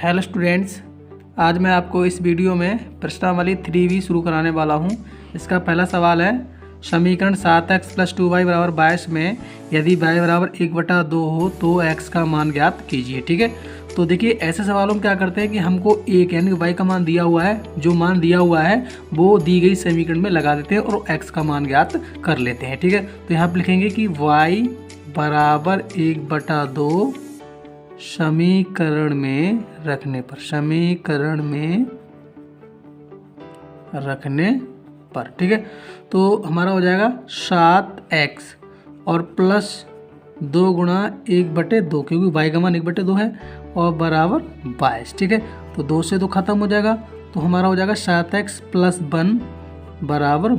Hello students, आज मैं आपको इस वीडियो में प्रश्नावली 3B शुरू कराने वाला हूं। इसका पहला सवाल है, समीकरण 7x + 2y = 22 में यदि y = 1/2 हो तो x का मान ज्ञात कीजिए। ठीक है, तो देखिए ऐसे सवालों में क्या करते हैं कि हमको एक यानी y का मान दिया हुआ है, जो मान दिया हुआ है वो दी गई समीकरण में लगा देते हैं और x का मान ज्ञात कर लेते हैं। ठीक है, तो यहाँ पर लिखेंगे कि y = 1/2 समीकरण में रखने पर। ठीक है, तो हमारा हो जाएगा 7x और प्लस 2 × 1/2, क्योंकि y का मान 1/2 है और बराबर 22। ठीक है, तो 2 से 2 खत्म हो जाएगा, तो हमारा हो जाएगा 7x + 1 =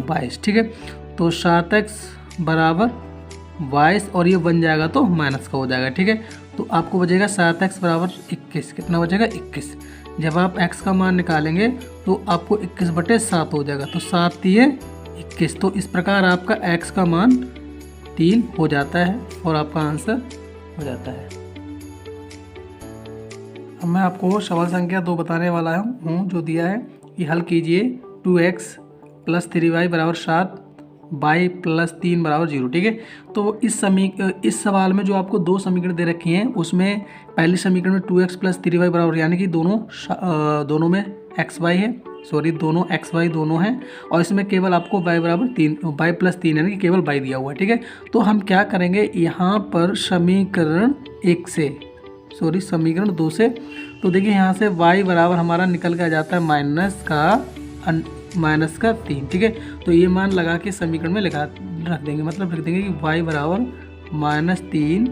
22। ठीक है, तो 7x = 22 और ये बन जाएगा तो माइनस का हो जाएगा। ठीक है, तो आपको बचेगा 7x = 21। कितना बचेगा? 21। जब आप x का मान निकालेंगे तो आपको 21/7 हो जाएगा, तो 7 × 21। तो इस प्रकार आपका x का मान 3 हो जाता है और आपका आंसर हो जाता है। अब मैं आपको सवाल संख्या 2 बताने वाला हूँ, जो दिया है कि हल कीजिए 2x + 3y = 7, y + 3 = 0। ठीक है, तो इस सवाल में जो आपको 2 समीकरण दे रखी हैं, उसमें पहली समीकरण में 2x + 3y बराबर, यानी कि दोनों में xy है, दोनों xy दोनों हैं, और इसमें केवल आपको y = 3, y + 3 यानी कि केवल y दिया हुआ है। ठीक है, तो हम क्या करेंगे यहाँ पर समीकरण 2 से, तो देखिए यहाँ से y बराबर हमारा निकल के आ जाता है -3। ठीक है, तो ये मान लगा के समीकरण में रख देंगे, मतलब लिख देंगे कि y = -3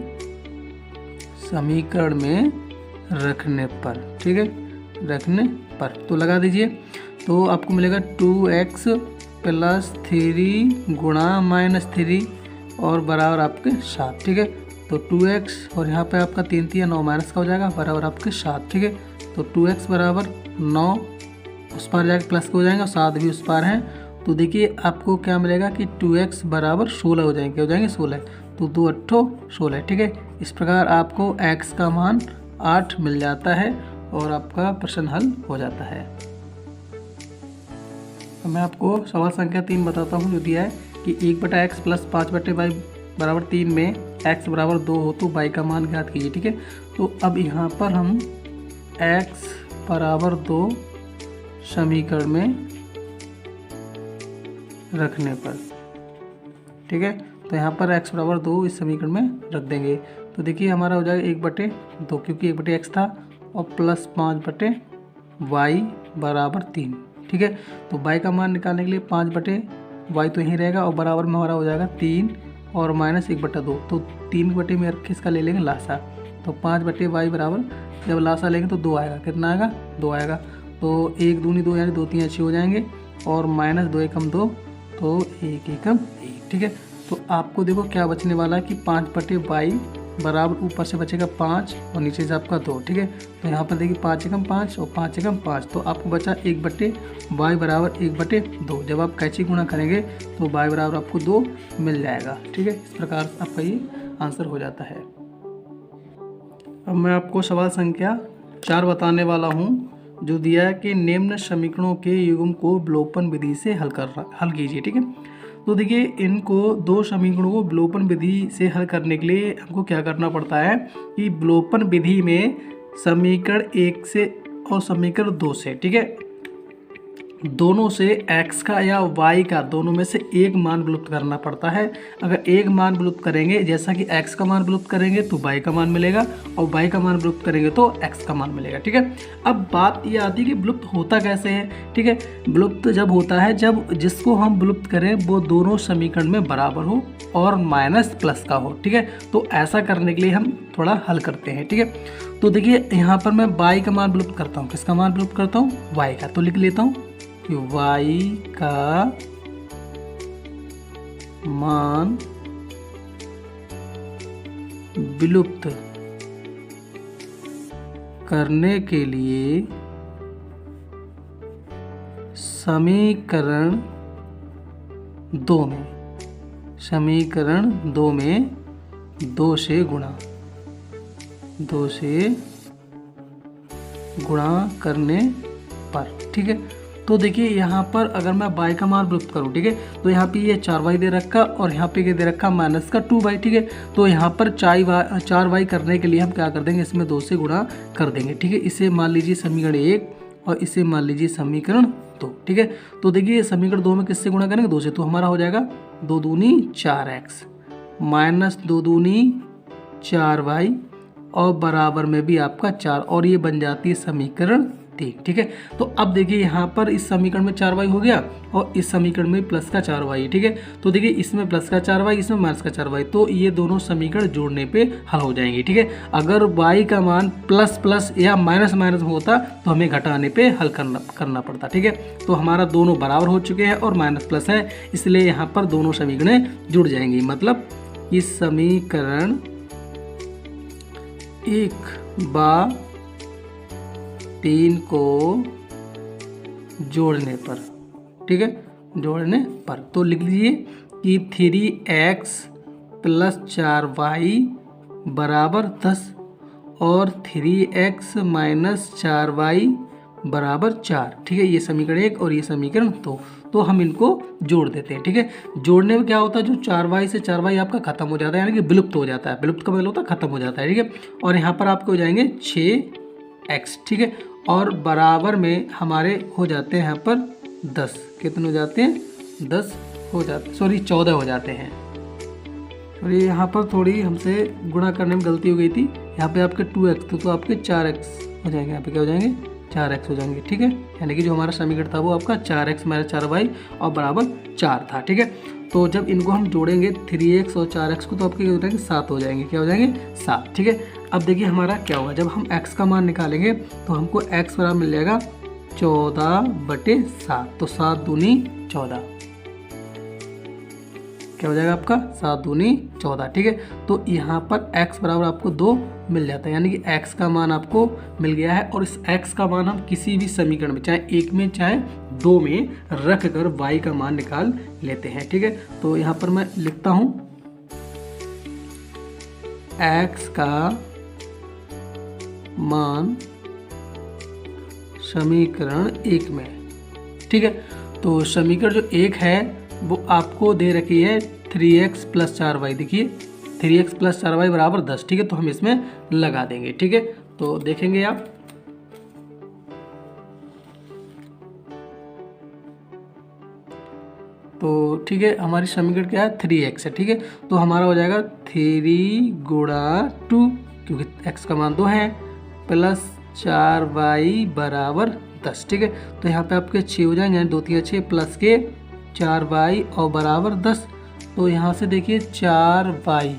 समीकरण में रखने पर। ठीक है, रखने पर तो लगा दीजिए, तो आपको मिलेगा 2x + 3 × -3 और बराबर आपके 7। ठीक है, तो 2x और यहाँ पे आपका 3 × 9 माइनस का हो जाएगा, बराबर आपके 7। ठीक है, तो 2x = 9, उस पार जाकर प्लस हो जाएंगे और 7 भी उस पार हैं, तो देखिए आपको क्या मिलेगा कि 2x = 16 हो जाएंगे। क्या हो जाएंगे? 16। तो 2 × 8 = 16। ठीक है, इस प्रकार आपको x का मान 8 मिल जाता है और आपका प्रश्न हल हो जाता है। अब मैं आपको सवाल संख्या 3 बताता हूँ, जो दिया है कि 1/x + 5/y = 3 में x = 2 हो तो y का मान ज्ञात कीजिए। ठीक है, तो अब यहाँ पर हम x = 2 समीकरण में रखने पर, ठीक है, तो यहाँ पर x = 2 इस समीकरण में रख देंगे, तो देखिए हमारा हो जाएगा 1/2, क्योंकि 1/x था, और प्लस 5/y = 3। ठीक है, तो y का मान निकालने के लिए 5/y तो यहीं रहेगा और बराबर में हमारा हो जाएगा 3 और -1/2, तो 3 में रख के इसका ले लेंगे लासा, तो 5/y बराबर जब लासा लेंगे तो 2 आएगा। कितना आएगा? 2 आएगा, तो 1 दूनी 2 यानी 2 3 अच्छे हो जाएंगे, और -2 एकम 2, तो 1 एकम 1। ठीक है, तो आपको देखो क्या बचने वाला है कि 5/y बराबर ऊपर से बचेगा 5 और नीचे से आपका 2। ठीक है, तो यहाँ पर देखिए 5 एकम 5 और 5 एकम 5, तो आपको बचा 1/y = 1/2। जब आप कैची गुणा करेंगे तो y बराबर आपको 2 मिल जाएगा। ठीक है, इस प्रकार आपका ये आंसर हो जाता है। अब मैं आपको सवाल संख्या 4 बताने वाला हूँ, जो दिया है कि निम्न समीकरणों के युग्म को विलोपन विधि से हल कीजिए। ठीक है, तो देखिए इनको 2 समीकरणों को विलोपन विधि से हल करने के लिए हमको क्या करना पड़ता है कि विलोपन विधि में समीकरण 1 से और समीकरण 2 से, ठीक है, दोनों से x का या y का दोनों में से एक मान विलुप्त करना पड़ता है। अगर एक मान विलुप्त करेंगे, जैसा कि x का मान विलुप्त करेंगे तो y का मान मिलेगा, और y का मान विलुप्त करेंगे तो x का मान मिलेगा। ठीक है, अब बात ये आती है कि विलुप्त होता कैसे है। ठीक है, विलुप्त जब होता है जब जिसको हम विलुप्त करें वो दोनों समीकरण में बराबर हो और माइनस प्लस का हो। ठीक है, तो ऐसा करने के लिए हम थोड़ा हल करते हैं। ठीक है, तो देखिए यहाँ पर मैं y का मान विलुप्त करता हूँ। किसका मान विलुप्त करता हूँ? y का, तो लिख लेता हूँ कि y का मान विलुप्त करने के लिए समीकरण 2 में 2 से गुणा गुणा करने पर, ठीक है। तो देखिए यहाँ पर अगर मैं y का मान विलुप्त करूँ, ठीक है, तो यहाँ पे ये 4y दे रखा और यहाँ पे ये दे रखा माइनस का 2y, ठीक है। तो यहाँ पर 4y करने के लिए हम क्या कर देंगे, इसमें 2 से गुणा कर देंगे, ठीक है। इसे मान लीजिए समीकरण 1 और इसे मान लीजिए समीकरण 2, ठीक है। तो देखिए समीकरण 2 में किससे गुणा करेंगे, 2 से, तो हमारा हो जाएगा 2 दूनी 4x माइनस 2 दूनी 4y और बराबर में भी आपका 4, और ये बन जाती है समीकरण 3, ठीक है। तो अब देखिए यहाँ पर इस समीकरण में 4y हो गया और इस समीकरण में प्लस का 4y, ठीक है। तो देखिए इसमें प्लस का 4y, इसमें माइनस का 4y, तो ये दोनों समीकरण जोड़ने पे हल हो जाएंगे, ठीक है। अगर y का मान प्लस प्लस या माइनस माइनस होता तो हमें घटाने पे हल करना पड़ता, ठीक है। तो हमारा दोनों बराबर हो चुके हैं और माइनस प्लस है, इसलिए यहाँ पर दोनों समीकरण जुड़ जाएंगे। मतलब इस समीकरण 1/3 को जोड़ने पर, ठीक है, जोड़ने पर तो लिख लीजिए कि 3x प्लस 4y बराबर 10 और 3x माइनस 4y बराबर 4, ठीक है। ये समीकरण 1 और ये समीकरण 2, तो हम इनको जोड़ देते हैं, ठीक है। जोड़ने में क्या होता है, जो 4y से 4y आपका खत्म हो जाता है, यानी कि विलुप्त हो जाता है। विलुप्त का मतलब होता है खत्म हो जाता है, ठीक है। और यहाँ पर आपके हो जाएंगे 6x, ठीक है, और बराबर में हमारे हो जाते हैं यहाँ पर 10, कितने हो जाते हैं, 10 हो जाते, सॉरी 14 हो जाते हैं। और ये यहाँ पर थोड़ी हमसे गुणा करने में गलती हो गई थी, यहाँ पे आपके 2x तो आपके 4x हो जाएंगे, यहाँ पे क्या हो जाएंगे, 4x हो जाएंगे, ठीक है। यानी कि जो हमारा समीकरण था वो आपका 4x माइनस 4y और बराबर 4 था, ठीक है। तो जब इनको हम जोड़ेंगे 3x और 4x को, तो आपके क्या हो जाएंगे, 7 हो जाएंगे, क्या हो जाएंगे, 7, ठीक है। अब देखिए हमारा क्या होगा, जब हम x का मान निकालेंगे तो हमको x बराबर मिल जाएगा 14/7, तो 7 दूनी 14, क्या हो जाएगा आपका, 7 दूनी 14, ठीक है। तो यहाँ पर x बराबर आपको 2 मिल जाता है, यानी कि x का मान आपको मिल गया है। और इस x का मान हम किसी भी समीकरण में, चाहे 1 में चाहे 2 में रख कर y का मान निकाल लेते हैं, ठीक है। तो यहाँ पर मैं लिखता हूँ x का मान समीकरण 1 में, ठीक है। तो समीकरण जो 1 है वो आपको दे रखी है 3x प्लस 4y, देखिए 3x प्लस 4y बराबर 10, ठीक है। तो हम इसमें लगा देंगे, ठीक है। तो देखेंगे आप, तो ठीक है, हमारी समीकरण क्या है, 3x है, ठीक है। तो हमारा हो जाएगा 3 गुणा 2, क्योंकि x का मान 2 है, प्लस 4y बराबर 10, ठीक है। तो यहाँ पे आपके 6 हो जाएंगे, यानी 2 3 6 प्लस के 4y और बराबर 10। तो यहाँ से देखिए 4y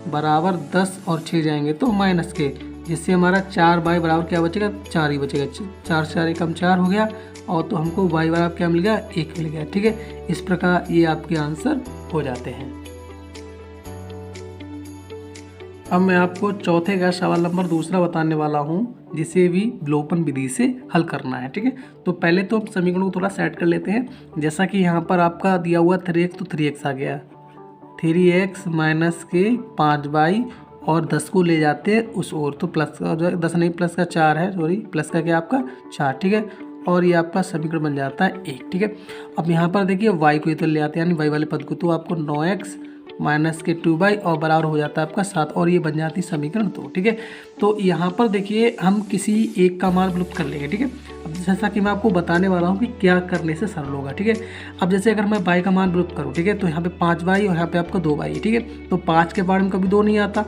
बराबर 10 और 6 जाएंगे तो माइनस के, जिससे हमारा 4y बराबर क्या बचेगा, 4 ही बचेगा, 4 4 एकम 4 हो गया, और तो हमको y बराबर क्या मिल गया, 1 मिल गया, ठीक है। इस प्रकार ये आपके आंसर हो जाते हैं। अब मैं आपको चौथे का सवाल नंबर 2 बताने वाला हूँ, जिसे भी विलोपन विधि से हल करना है, ठीक है। तो पहले तो हम समीकरणों को थोड़ा सेट कर लेते हैं। जैसा कि यहाँ पर आपका दिया हुआ 3x, तो 3x आ गया, 3x माइनस के 5y और 10 को ले जाते हैं उस ओर, तो प्लस का 10 नहीं, प्लस का 4 है, सॉरी प्लस का क्या आपका 4, ठीक है। और ये आपका समीकरण बन जाता है 1, ठीक है। अब यहाँ पर देखिए y को इधर ले आते हैं, यानी y वाले पद को, तो आपको 9x माइनस के 2y और बराबर हो जाता है आपका 7, और ये बन जाती है समीकरण 2, ठीक है। तो यहाँ पर देखिए हम किसी एक का मान विलुप्त कर लेंगे, ठीक है। अब जैसा कि मैं आपको बताने वाला हूँ कि क्या करने से सरल होगा, ठीक है। अब जैसे अगर मैं y का मान विलुप्त करूँ, ठीक है, तो यहाँ पे 5y और यहाँ पे आपका 2y, ठीक है। तो 5 के बारे में कभी 2 नहीं आता,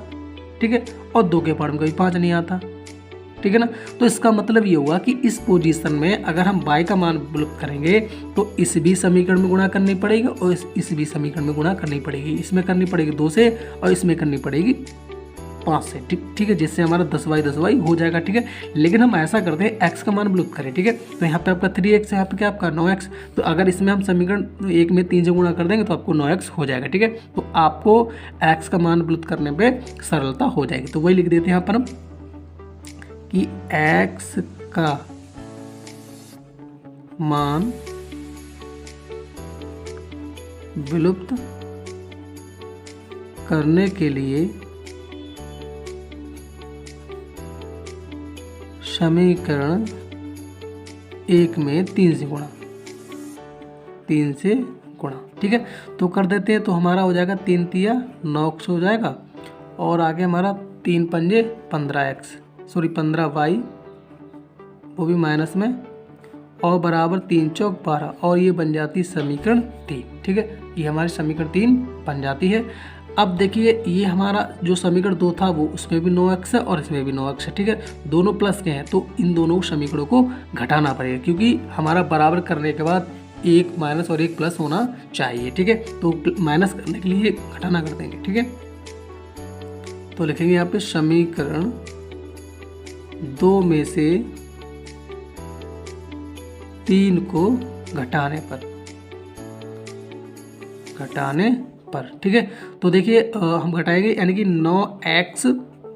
ठीक है, और 2 के बारे में कभी 5 नहीं आता, ठीक है ना। तो इसका मतलब ये हुआ कि इस पोजीशन में अगर हम y का मान विलुप्त करेंगे तो इस भी समीकरण में गुणा करनी पड़ेगी और इस भी समीकरण में गुणा करनी पड़ेगी। इसमें करनी पड़ेगी 2 से और इसमें करनी पड़ेगी 5 से, ठीक है, जिससे हमारा 10y हो जाएगा, ठीक है। लेकिन हम ऐसा करते हैं x का मान विलुप्त करें, ठीक है। तो यहाँ पे आपका 3x, यहाँ पे क्या आपका 9x, तो अगर इसमें हम समीकरण 1 में 3 से गुणा कर देंगे तो आपको 9x हो जाएगा, ठीक है। तो आपको x का मान विलुप्त करने पर सरलता हो जाएगी। तो वही लिख देते हैं यहाँ पर हम कि x का मान विलुप्त करने के लिए समीकरण 1 में 3 से गुणा, 3 से गुणा, ठीक है। तो कर देते हैं, तो हमारा हो जाएगा 3 तिया 9x हो जाएगा, और आगे हमारा 3 पंजे 15x, सॉरी 15y, वो भी माइनस में, और बराबर 3 चौक 12, और ये बन जाती समीकरण 3, ठीक है। ये हमारी समीकरण 3 बन जाती है। अब देखिए ये हमारा जो समीकरण 2 था वो उसमें भी 9x है और इसमें भी 9x है, ठीक है। दोनों प्लस के हैं, तो इन दोनों समीकरणों को घटाना पड़ेगा, क्योंकि हमारा बराबर करने के बाद एक माइनस और एक प्लस होना चाहिए, ठीक है। तो माइनस करने के लिए घटाना कर देंगे, ठीक है। तो लिखेंगे यहाँ पे समीकरण 2 में से 3 को घटाने पर, ठीक है। तो देखिए हम घटाएंगे, यानी कि 9x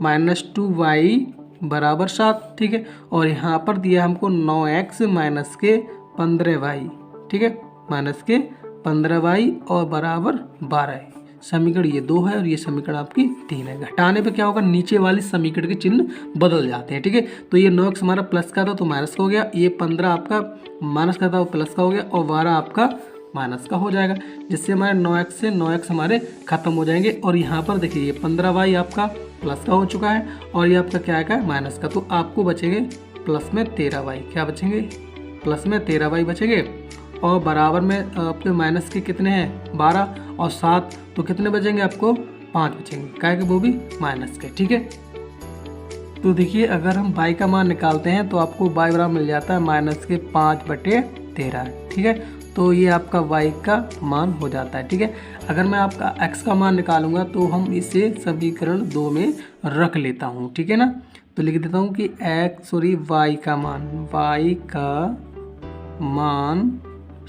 माइनस 2y बराबर 7, ठीक है। और यहाँ पर दिया हमको 9x माइनस के 15y, ठीक है, माइनस के 15y और बराबर 12 है। समीकरण ये 2 है और ये समीकरण आपकी 3 है। घटाने पे क्या होगा, नीचे वाली समीकरण के चिन्ह बदल जाते हैं, ठीक है। तो ये 9x हमारा प्लस का था तो माइनस का हो गया, ये 15 आपका माइनस का था वो प्लस का हो गया, और 12 आपका माइनस का हो जाएगा, जिससे हमारे 9x से 9x हमारे खत्म हो जाएंगे। और यहाँ पर देखिए ये 15y आपका प्लस का हो चुका है, और ये आपका क्या है माइनस का, तो आपको बचेंगे प्लस में 13y, क्या बचेंगे, प्लस में 13y बचेंगे, और बराबर में आपके माइनस के कितने हैं 12 और 7, तो कितने बचेंगे आपको 5 बचेंगे, क्या है कि वो भी माइनस के, ठीक है। तो देखिए अगर हम y का मान निकालते हैं तो आपको y बराबर मिल जाता है माइनस के 5/13, ठीक है। तो ये आपका y का मान हो जाता है, ठीक है। अगर मैं आपका x का मान निकालूंगा तो हम इसे समीकरण 2 में रख लेता हूँ, ठीक है ना। तो लिख देता हूँ कि y का मान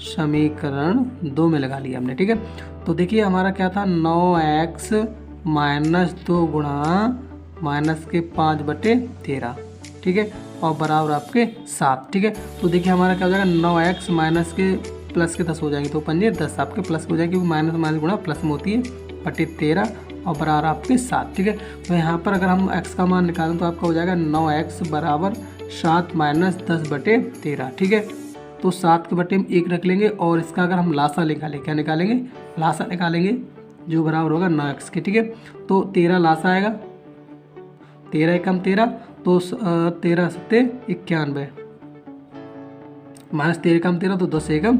समीकरण 2 में लगा लिया हमने, ठीक है। तो देखिए हमारा क्या था 9x माइनस 2 गुणा माइनस के 5/13, ठीक है, और बराबर आपके 7, ठीक है। तो देखिए हमारा क्या हो जाएगा 9x माइनस के प्लस के 10 हो जाएंगे, तो 5 10 आपके प्लस हो जाएगी, क्योंकि माइनस माइनस गुणा प्लस में होती है, बटे 13 और बराबर आपके 7, ठीक है। तो यहाँ पर अगर हम x का मान निकालें तो आपका हो जाएगा 9x बराबर 7 माइनस 10/13, ठीक है। तो 7 के बटे में 1 रख लेंगे, और इसका अगर हम लासा निकालें, क्या निकालेंगे, लासा निकालेंगे, जो बराबर होगा 9x के, ठीक है। तो 13 लासा आएगा, 13 एकम 13, तो 13 सत्ते 91, माइनस 13 एकम 13, तो 10 एकम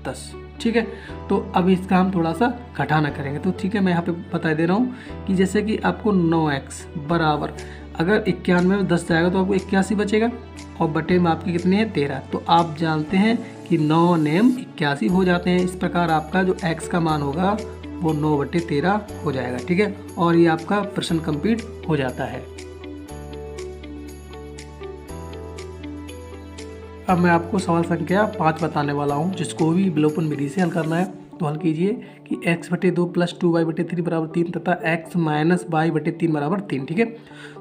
10, ठीक है। तो अब इसका हम थोड़ा सा घटाना करेंगे, तो ठीक है मैं यहाँ पे बता दे रहा हूँ कि जैसे कि आपको 9x बराबर, अगर 91 में 10 जाएगा तो आपको 81 बचेगा, और बटे में आपके कितने हैं 13, तो आप जानते हैं कि 9 नेम 81 हो जाते हैं। इस प्रकार आपका जो x का मान होगा वो 9/13 हो जाएगा, ठीक है। और ये आपका प्रश्न कंप्लीट हो जाता है। अब मैं आपको सवाल संख्या 5 बताने वाला हूँ, जिसको भी विलोपन विधि से हल करना है। तो हल कीजिए कि x/2 प्लस 2y/3 बराबर 3 तथा x माइनस y/3 बराबर 3, ठीक है।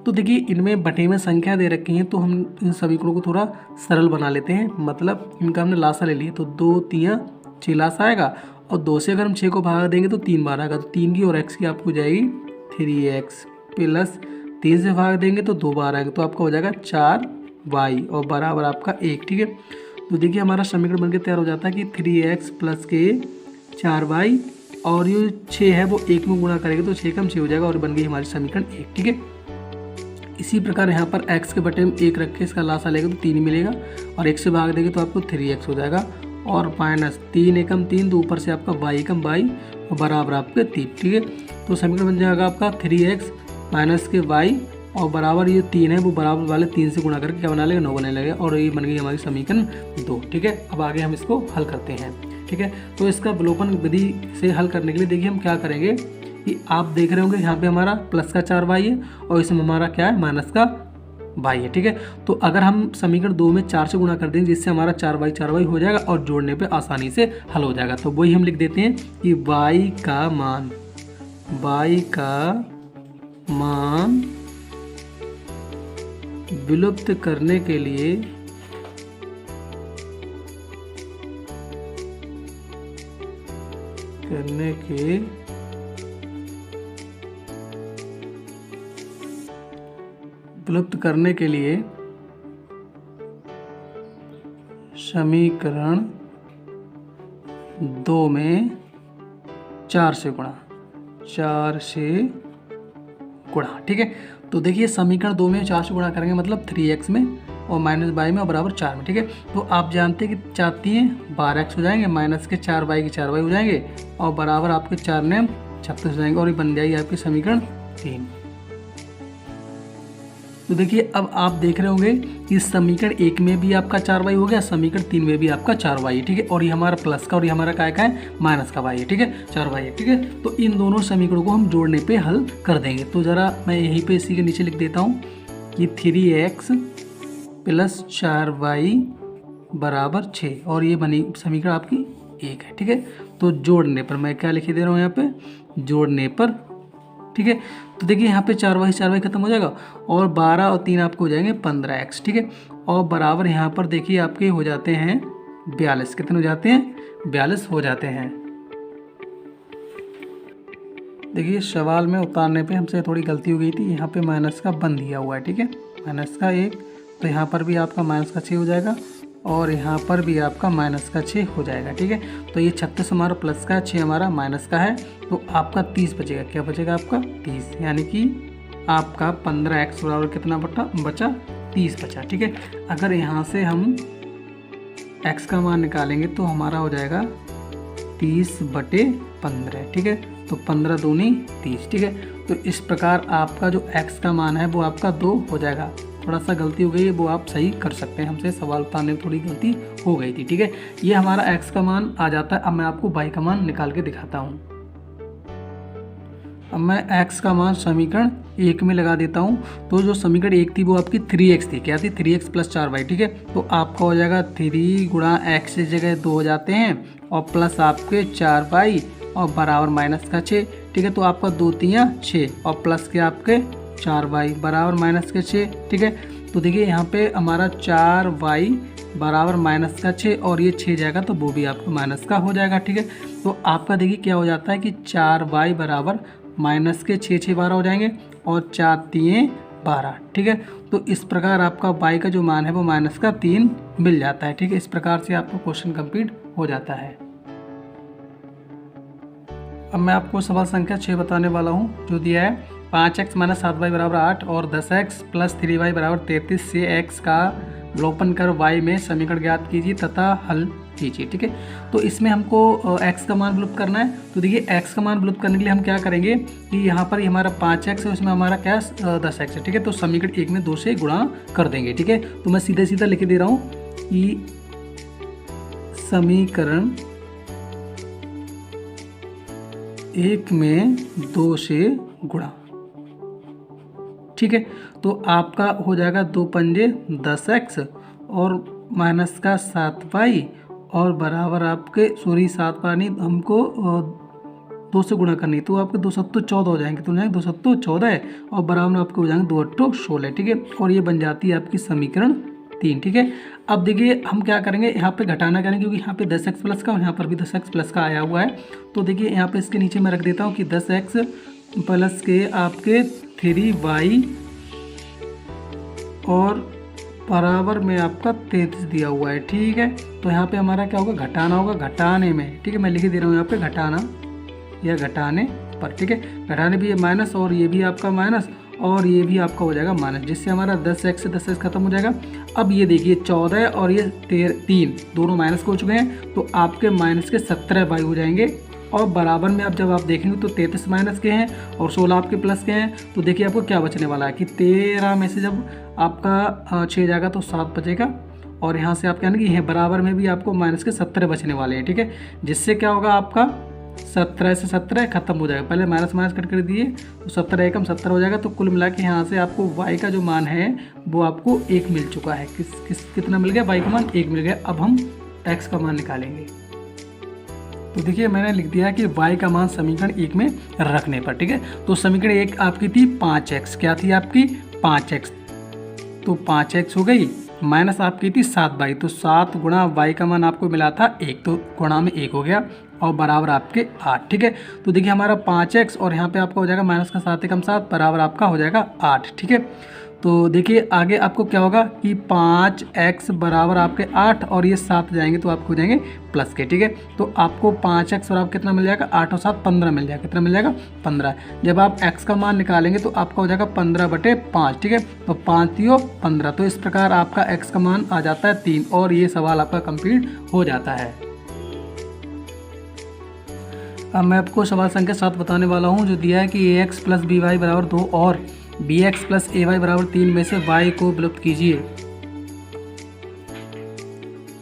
तो देखिए इनमें बटे में संख्या दे रखी है, तो हम इन समीकरणों को थोड़ा सरल बना लेते हैं। मतलब इनका हमने लासा ले लिया, तो 2 तिया 6 लासा आएगा, और 2 से अगर हम 6 को भाग देंगे तो 3 बार आएगा, तो 3 की और x की आपको जाएगी 3x, प्लस 3 से भाग देंगे तो 2 बार आएगा, तो आपका हो जाएगा 4y और बराबर आपका 1, ठीक है। तो देखिए हमारा समीकरण बनके तैयार हो जाता है कि 3x प्लस के 4y, और ये 6 है वो 1 में गुणा करेंगे तो 6 कम 6 हो जाएगा, और बन गई हमारी समीकरण 1, ठीक है। इसी प्रकार यहाँ पर x के बटे में 1 रख के इसका लासा लेगा तो 3 मिलेगा, और 1 से भाग देंगे तो आपको 3x हो जाएगा, और माइनस 3 एकम 3, तो ऊपर से आपका y एकम y और बराबर आपके 3, ठीक है। तो समीकरण बन जाएगा आपका 3x माइनस के y और बराबर ये 3 है वो बराबर वाले 3 से गुणा करके क्या बना लेगा 9 बनाने लगेगा, और ये बन गई हमारी समीकरण 2, ठीक है। अब आगे हम इसको हल करते हैं, ठीक है। तो इसका विलोपन विधि से हल करने के लिए देखिए हम क्या करेंगे कि आप देख रहे होंगे यहाँ पे हमारा प्लस का 4y है, और इसमें हमारा क्या है माइनस का y है, ठीक है। तो अगर हम समीकरण 2 में 4 से गुणा कर देंगे, जिससे हमारा 4y हो जाएगा, और जोड़ने पे आसानी से हल हो जाएगा। तो वही हम लिख देते हैं कि y का मान विलुप्त करने के लिए समीकरण 2 में 4 से गुणा, ठीक है। तो देखिए समीकरण 2 में 4 से गुणा करेंगे मतलब 3x में और माइनस y में और बराबर 4 में, ठीक है। तो आप जानते हैं कि चाहती हैं 12x हो जाएंगे, माइनस के 4y के 4y हो जाएंगे और बराबर आपके 4 ने 36 हो जाएंगे और ये बन जाएगी आपकी समीकरण 3। तो देखिए अब आप देख रहे होंगे कि समीकरण 1 में भी आपका 4y हो गया, समीकरण 3 में भी आपका 4y है, ठीक है। और ये हमारा प्लस का और ये हमारा काय का है, माइनस का y है, ठीक है, 4y है, ठीक है। तो इन दोनों समीकरणों को हम जोड़ने पे हल कर देंगे। तो ज़रा मैं यहीं पे इसी के नीचे लिख देता हूँ कि 3x + 4y = 6 और ये बनी समीकरण आपकी 1 है, ठीक है। तो जोड़ने पर मैं क्या लिख दे रहा हूँ यहाँ पे, जोड़ने पर, ठीक है। तो देखिए यहाँ पे 4y खत्म हो जाएगा और 12 और 3 आपको हो जाएंगे 15x, ठीक है। और बराबर यहाँ पर देखिए आपके हो जाते हैं 42। कितने हो जाते हैं, 42 हो जाते हैं। देखिए सवाल में उतारने पे हमसे थोड़ी गलती हो गई थी, यहाँ पे माइनस का बन दिया हुआ है, ठीक है, माइनस का 1। तो यहाँ पर भी आपका माइनस का 6 हो जाएगा और यहाँ पर भी आपका माइनस का 6 हो जाएगा, ठीक है। तो ये 36 हमारा प्लस का है, 6 हमारा माइनस का है, तो आपका 30 बचेगा। क्या बचेगा आपका 30, यानी कि आपका 15x बराबर कितना बचा 30 बचा, ठीक है। अगर यहाँ से हम x का मान निकालेंगे तो हमारा हो जाएगा 30/15, ठीक है। तो 15 दूनी 30, ठीक है। तो इस प्रकार आपका जो x का मान है वो आपका 2 हो जाएगा। थोड़ा सा गलती हो गई है वो आप सही कर सकते हैं, हमसे सवाल उतारने में थोड़ी गलती हो गई थी, ठीक है। ये हमारा x का मान आ जाता है। अब मैं आपको y का मान निकाल के दिखाता हूँ। अब मैं x का मान समीकरण 1 में लगा देता हूँ। तो जो समीकरण 1 थी वो आपकी 3x थी, क्या थी, 3x + 4y, ठीक है। तो आपका हो जाएगा 3 × x की जगह 2 हो जाते हैं और प्लस आपके 4y और बराबर माइनस का 6, ठीक है। तो आपका 2 × 3 = 6 और प्लस के आपके 4y बराबर माइनस के 6, ठीक है। तो देखिए यहाँ पे हमारा 4y बराबर माइनस का 6 और ये 6 जाएगा तो वो भी आपको माइनस का हो जाएगा, ठीक है। तो आपका देखिए क्या हो जाता है कि 4y बराबर माइनस के 6 6 12 हो जाएंगे और 4 3 12, ठीक है। तो इस प्रकार आपका y का जो मान है वो माइनस का 3 मिल जाता है, ठीक है। इस प्रकार से आपका क्वेश्चन कंप्लीट हो जाता है। अब मैं आपको सवाल संख्या 6 बताने वाला हूँ, जो दिया है 5x - 7y = 8 और 10x + 3y = 33 से x का अवलोकन कर y में समीकरण ज्ञात कीजिए तथा हल कीजिए, ठीक है। तो इसमें हमको x का मान विलुप्त करना है। तो देखिए x का मान विलुप्त करने के लिए हम क्या करेंगे कि यहाँ पर हमारा 5x है, उसमें हमारा क्या 10x है, ठीक है। तो समीकरण 1 में 2 से गुणा कर देंगे, ठीक है। तो मैं सीधा सीधा लिख दे रहा हूँ कि समीकरण 1 में 2 से गुणा, ठीक है। तो आपका हो जाएगा 2 पंजे 10x और माइनस का 7y और बराबर आपके 7 बार नहीं, हमको 2 से गुणा करनी, तो आपके 2 7 14 हो जाएंगे, तो 2 7 14 और बराबर में आपके हो जाएंगे 2 8 16, ठीक है। और ये बन जाती है आपकी समीकरण 3, ठीक है। अब देखिए हम क्या करेंगे, यहाँ पे घटाना करेंगे क्योंकि यहाँ पे 10x प्लस का और यहाँ पर भी 10x प्लस का आया हुआ है। तो देखिए यहाँ पे इसके नीचे मैं रख देता हूँ कि 10x प्लस के आपके 3y और बराबर में आपका 33 दिया हुआ है, ठीक है। तो यहाँ पे हमारा क्या होगा, घटाना होगा, घटाने में, ठीक है। मैं लिख दे रहा हूँ यहाँ पे घटाना या घटाने पर, ठीक है। घटाने भी ये माइनस और ये भी आपका माइनस और ये भी आपका हो जाएगा माइनस, जिससे हमारा 10x से 10x खत्म हो जाएगा। अब ये देखिए 14 और ये 3 दोनों माइनस हो चुके हैं, तो आपके माइनस के 17y हो जाएंगे और बराबर में अब जब आप देखेंगे तो 33 माइनस के हैं और 16 आपके प्लस के हैं। तो देखिए आपको क्या बचने वाला है कि 13 में से जब आपका 6 जाएगा तो 7 बचेगा और यहाँ से आप क्या कि ये बराबर में भी आपको माइनस के 17 बचने वाले हैं, ठीक है। जिससे क्या होगा, आपका 17 से 17 खत्म हो जाएगा। पहले माइनस माइनस कट कर दिए तो 17 एकम 70 हो जाएगा। तो कुल मिला के यहाँ से आपको y का जो मान है वो आपको 1 मिल चुका है। कितना मिल गया, y का मान 1 मिल गया। अब हम x का मान निकालेंगे। तो देखिए मैंने लिख दिया कि y का मान समीकरण 1 में रखने पर, ठीक है। तो समीकरण 1 आपकी थी 5x, क्या थी आपकी 5x, तो 5x हो गई, माइनस आपकी थी 7y, तो 7 गुणा y का मान आपको मिला था 1, तो गुणा में 1 हो गया और बराबर आपके 8, ठीक है। तो देखिए हमारा 5x और यहाँ पे आपका हो जाएगा माइनस का 7 एकम 7 बराबर आपका हो जाएगा 8, ठीक है। तो देखिए आगे आपको क्या होगा कि 5x बराबर आपके 8 और ये 7 जाएंगे तो आपको हो जाएंगे प्लस के, ठीक है। तो आपको 5x बराबर कितना मिल जाएगा, 8 और 7 15 मिल जाएगा। कितना मिल जाएगा, 15। जब आप x का मान निकालेंगे तो आपका हो जाएगा 15/5, ठीक है। तो 5 × 15, तो इस प्रकार आपका x का मान आ जाता है 3 और ये सवाल आपका कंप्लीट हो जाता है। अब मैं आपको सवाल संख्या 7 बताने वाला हूँ, जो दिया है कि ax + by बराबर 2 और bx + ay बराबर 3 में से y को विलुप्त कीजिए।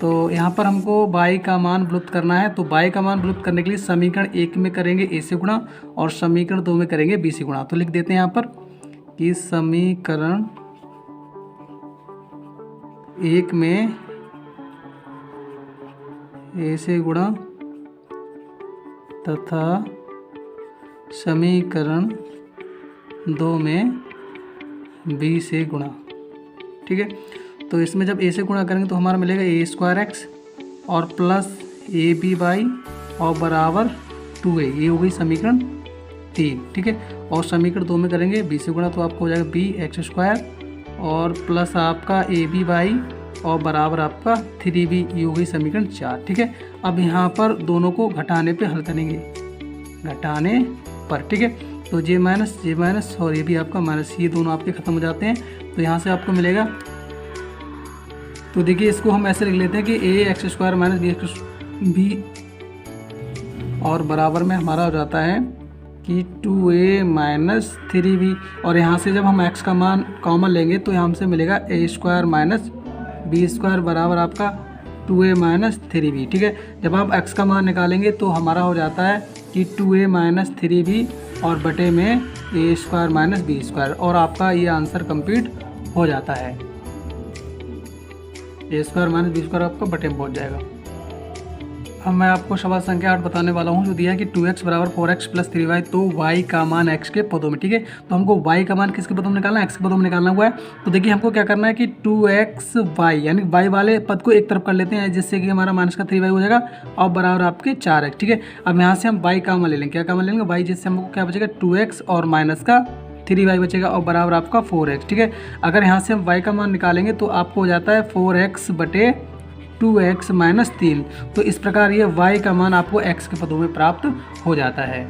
तो यहाँ पर हमको y का मान विलुप्त करना है। तो y का मान विलुप्त करने के लिए समीकरण 1 में करेंगे a से गुणा और समीकरण 2 में करेंगे b से गुणा। तो लिख देते हैं यहाँ पर कि समीकरण 1 में a से गुणा तथा समीकरण 2 में b से गुणा, ठीक है। तो इसमें जब a से गुणा करेंगे तो हमारा मिलेगा a² और प्लस ab/, और बराबर 2a। ये हो गई समीकरण 3, ठीक है। और समीकरण 2 में करेंगे b से गुणा तो आपको हो जाएगा bx² और प्लस आपका ab/, और बराबर आपका 3b। ये हो गई समीकरण 4, ठीक है। अब यहाँ पर दोनों को घटाने पे हल करेंगे, घटाने पर, ठीक है। तो j माइनस और ये भी आपका माइनस, ये दोनों आपके ख़त्म हो जाते हैं। तो यहाँ से आपको मिलेगा, तो देखिए इसको हम ऐसे लिख लेते हैं कि ax² - b और बराबर में हमारा हो जाता है कि 2a - 3b। और यहाँ से जब हम x का मान कॉमन लेंगे तो यहाँ से मिलेगा a² - b² बराबर आपका 2a - 3b, ठीक है। जब आप x का मान निकालेंगे तो हमारा हो जाता है कि 2a - 3b और बटे में a² - b², और आपका ये आंसर कंप्लीट हो जाता है। a² - b² आपका बटे में पहुंच जाएगा। अब मैं आपको सवाल संख्या 8 बताने वाला हूं, जो दिया है कि 2x बराबर 4x + 3y। तो y का मान x के पदों में, ठीक है। तो हमको y का मान किसके पदों में निकालना है, x के पदों में निकालना हुआ है। तो देखिए हमको क्या करना है कि 2xy यानी y वाले पद को एक तरफ कर लेते हैं, जिससे कि हमारा माइनस का 3y हो जाएगा और बराबर आपके 4x, ठीक है। अब यहाँ से हम y का मान ले लेंगे, क्या का मान ले लेंगे, y, जिससे हमको क्या बचेगा 2x और माइनस का 3y बचेगा और बराबर आपका 4x, ठीक है। अगर यहाँ से हम y का मान निकालेंगे तो आपको हो जाता है 4x बटे 2x - 3। तो इस प्रकार ये y का मान आपको x के पदों में प्राप्त हो जाता है।